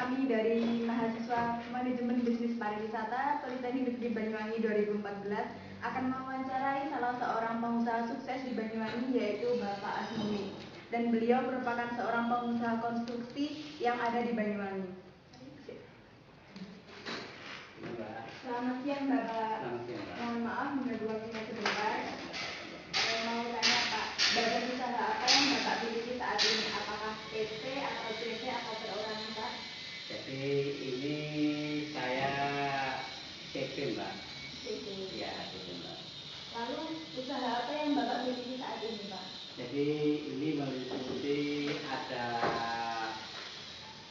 kami dari mahasiswa Manajemen Bisnis Pariwisata Politeknik Negeri Banyuwangi 2014 akan mewawancarai salah seorang pengusaha sukses di Banyuwangi, yaitu Bapak Asmumi. Dan beliau merupakan seorang pengusaha konstruksi yang ada di Banyuwangi. Selamat siang Bapak. Mohon maaf mengganggu waktunya sebentar. Mau tanya Pak, badan usaha apa yang Bapak miliki saat ini? Apakah PT atau CV atau perorangan Pak? Jadi ini saya CV Mbak. CV. Ya, CV Mbak. Lalu usaha apa yang Bapak miliki saat ini Pak? Jadi ini meliputi ada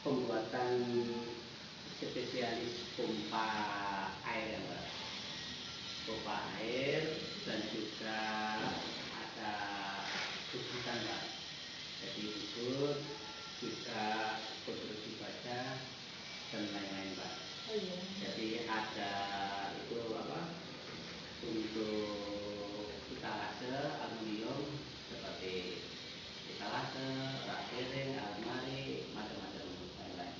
pembuatan spesialis pompa air ya Mbak. Pompa air dan juga ada bubutan Mbak. Jadi bubut juga konstruksi baja dan lain-lain Mbak. Oh iya. Jadi ada itu apa untuk etalase aluminium seperti etalase, rak piring, almari, macam-macam lain-lain.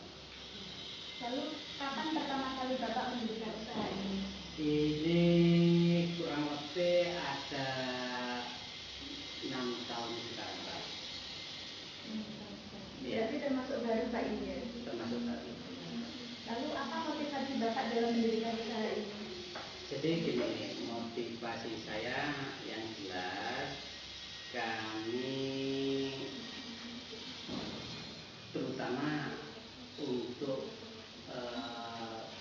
Lalu kapan pertama kali Bapak mendirikan usaha ini? Ini kurang lebih ada 6 tahun sekarang Pak. Berarti termasuk baru Pak ini ya? Termasuk baru. Lalu apa motivasi Bapak dalam mendirikan usaha ini? Jadi gini, motivasi saya yang jelas kami terutama untuk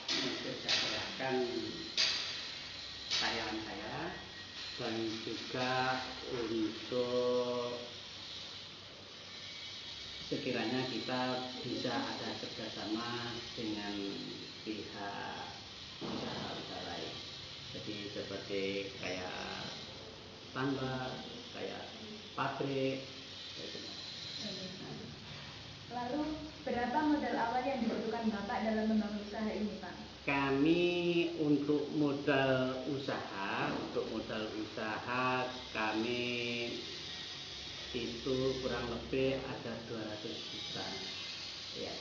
mensejahterakan karyawan saya dan juga untuk sekiranya kita bisa ada kerjasama dengan pihak usaha lain. Jadi seperti kayak tambak, kayak pabrik. Gitu. Lalu berapa modal awal yang dibutuhkan Bapak dalam membangun usaha ini Pak? Kami untuk modal usaha kami itu kurang lebih ada 200 juta. Ya.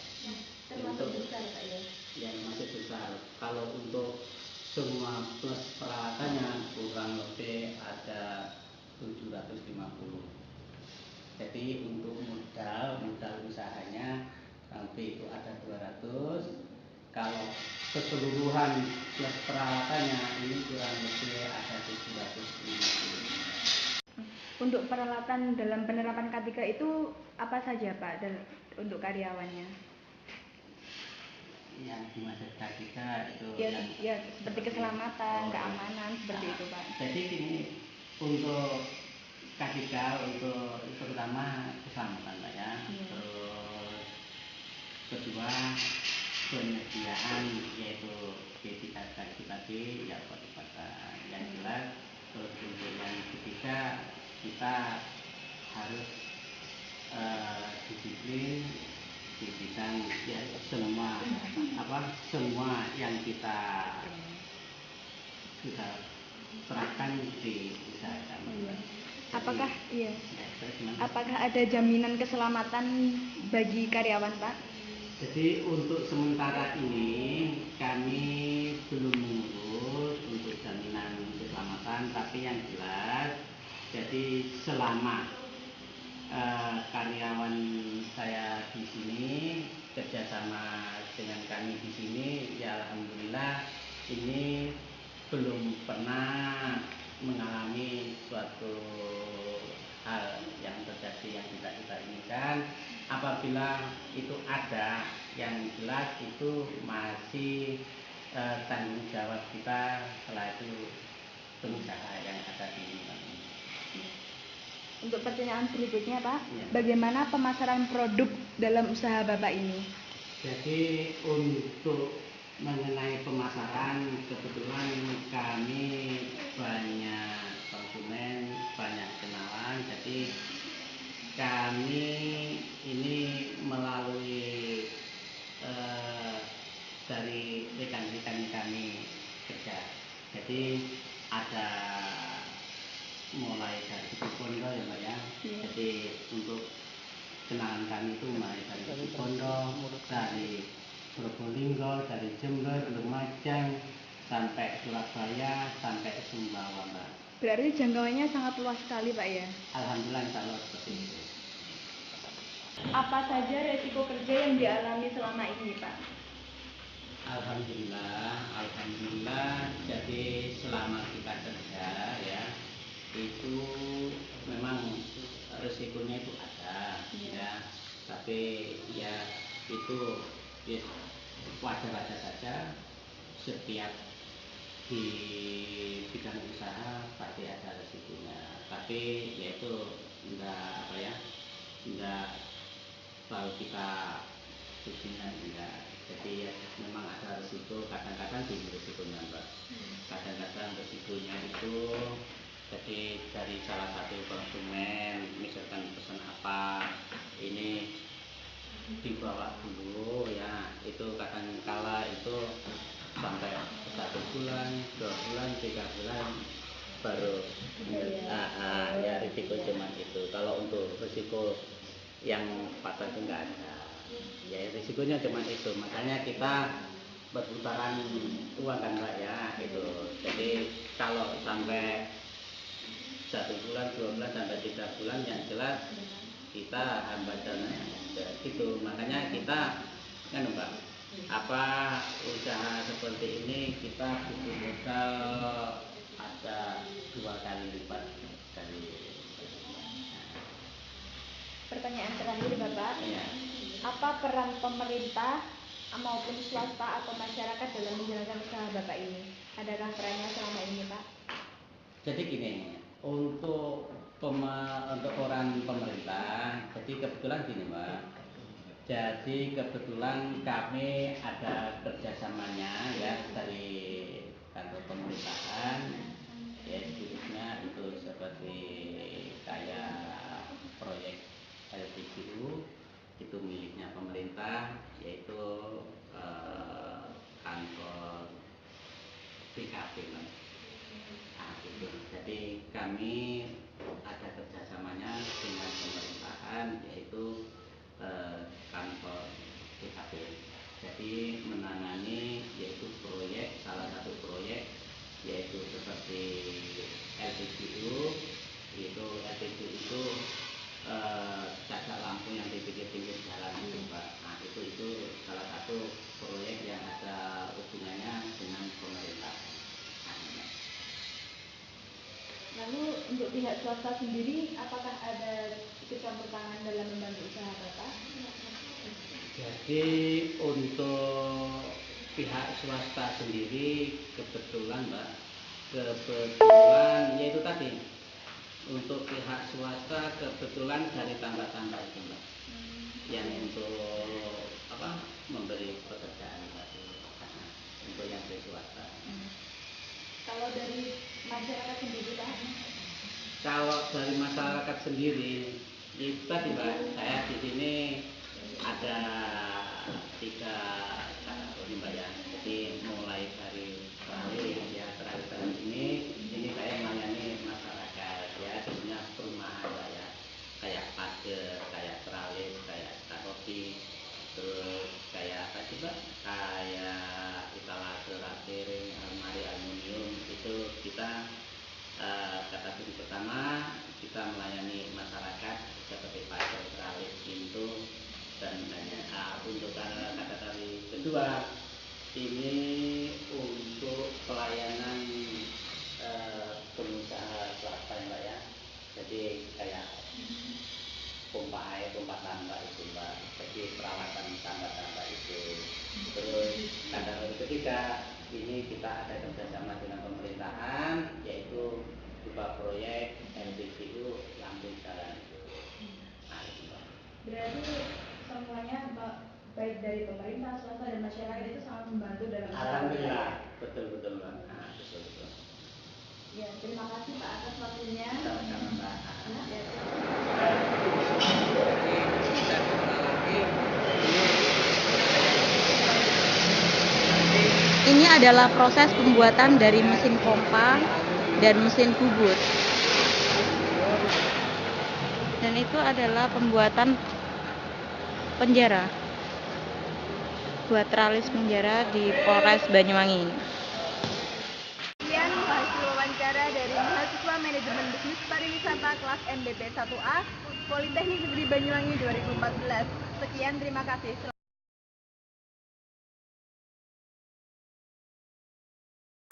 Termasuk besar Pak ya? Yang masih besar. Kalau untuk semua plus peralatannya kurang lebih ada 750. Jadi untuk modal usahanya nanti itu ada 200. Kalau keseluruhan plus peralatannya ini kurang lebih ada 750. Untuk peralatan dalam penerapan K3 itu apa saja Pak untuk karyawannya? Yang dimaksud K3 itu ya seperti keselamatan, keamanan seperti itu Pak. Jadi ini untuk K3 untuk terutama keselamatan Pak ya. Terus kedua penyediaan yaitu B3 tadi ya obat-obatan yang jelas. Terus untuk yang ketiga kita harus disiplin di bidang ya semua yang kita serahkan di usaha kami. Apakah ada jaminan keselamatan bagi karyawan Pak? Jadi untuk sementara ini kami belum mengurus untuk jaminan keselamatan, tapi yang jelas jadi selama karyawan saya di sini kerjasama dengan kami di sini, ya alhamdulillah ini belum pernah mengalami suatu hal yang terjadi yang tidak kita inginkan. Apabila itu ada, yang jelas itu masih tanggung jawab kita selaku pengusaha yang ada di sini. Untuk pertanyaan berikutnya Pak, ya. Bagaimana pemasaran produk dalam usaha Bapak ini? Jadi untuk mengenai pemasaran, kebetulan kami banyak konsumen, banyak kenalan, jadi kami ini melalui dari rekan-rekan kami kerja. Jadi ada mulai dari Situbondo ya Mbak ya. Jadi untuk kenalan kami itu mulai dari Situbondo, dari Probolinggo, dari Jember, Lumajang, sampai Surabaya, sampai Sumbawa, Mbak. Berarti jangkauannya sangat luas sekali, Pak ya? Alhamdulillah kalau seperti itu. Apa saja resiko kerja yang dialami selama ini, Pak? Alhamdulillah. Jadi selama kita kerja ya, itu memang resikonya itu ada, ya. Tapi ya itu ya, wajar-wajar saja. Setiap di bidang usaha pasti ada resikonya. Tapi yaitu enggak kalau kita pusingnya enggak. Jadi ya memang ada resiko, kadang-kadang tinggi resikonya, Mbak. Kadang-kadang resikonya itu jadi dari salah satu konsumen, misalkan pesan apa, ini dibawa dulu ya, itu kadang kala itu sampai 1 bulan, 2 bulan, 3 bulan baru ya risiko cuma itu. Kalau untuk risiko yang patah itu enggak ada. Ya risikonya cuma itu, makanya kita berputaran uang kan, Mbak ya, itu. Jadi kalau sampai 1 bulan, 2 bulan, sampai 3 bulan, yang jelas kita hambatannya gitu. Makanya kita kan, Mbak, apa usaha seperti ini kita butuh modal ada 2 kali lipat dari. Pertanyaan terakhir, Bapak. Ya. Apa peran pemerintah maupun swasta atau masyarakat dalam menjalankan usaha Bapak ini? Adakah perannya selama ini, Pak? Jadi gini, untuk orang pemerintah, jadi kebetulan gini, Mbak. Jadi kebetulan kami ada kerjasamanya ya dari kantor pemerintahan, ya khususnya itu seperti kayak proyek LPGU itu miliknya pemerintah, yaitu kantor PKP, Mbak. Nah, gitu. Jadi kami ada kerjasamanya dengan pemerintahan, yaitu kantor PKP. Jadi menangani yaitu proyek, salah satu proyek yaitu seperti LPGU. LPGU itu cacat lampu yang di pinggir-pinggir jalan itu, Pak. Nah, itu salah satu proyek yang ada hubungannya dengan pemerintah. Lalu untuk pihak swasta sendiri, apakah ada ikut campur tangan dalam membantu usaha Bapak? Jadi untuk pihak swasta sendiri kebetulan, Mbak, yaitu tadi untuk pihak swasta kebetulan dari tambah-tambah itu, Mbak, yang untuk memberi pekerjaan tadi untuk yang dari swasta. Kalau dari masyarakat sendiri, Pak? Kalau dari masyarakat sendiri itu tadi, Mbak, saya di sini ada 3 kategori, Mbak ya. Jadi mulai dari terakhir ini saya melayani masyarakat ya, tentunya perumahan, Mbak ya, kayak pagar, kayak teralis, kayak kanopi, terus kayak apa sih, Mbak, kayak etalase piring, almari aluminium, itu kita kategori pertama kita melayani masyarakat seperti pagar, teralis, pintu dan lainnya. Untuk kategori kedua ini untuk pelayanan pengusaha swasta, Mbak ya. Jadi kayak pompa air, pompa tambak itu, Mbak. Jadi perawatan tambak-tambak itu. Terus kategori ketiga ini kita ada kerjasama dengan pemerintahan, yaitu berupa proyek LPGU lampu jalan itu. Nah, itu, Mbak. Berarti semuanya baik dari pemerintah, swasta dan masyarakat itu sangat membantu dalam usaha. Alhamdulillah, betul, Mbak. Nah, betul. Ya, terima kasih Pak atas waktunya. Sama-sama, Mbak. Ya, ini adalah proses pembuatan dari mesin pompa dan mesin bubut. Dan itu adalah pembuatan penjara. buat tralis penjara di Polres Banyuwangi. Sekian hasil wawancara dari mahasiswa Manajemen Bisnis Pariwisata kelas MBP 1A Politeknik Negeri Banyuwangi 2014. Sekian, terima kasih.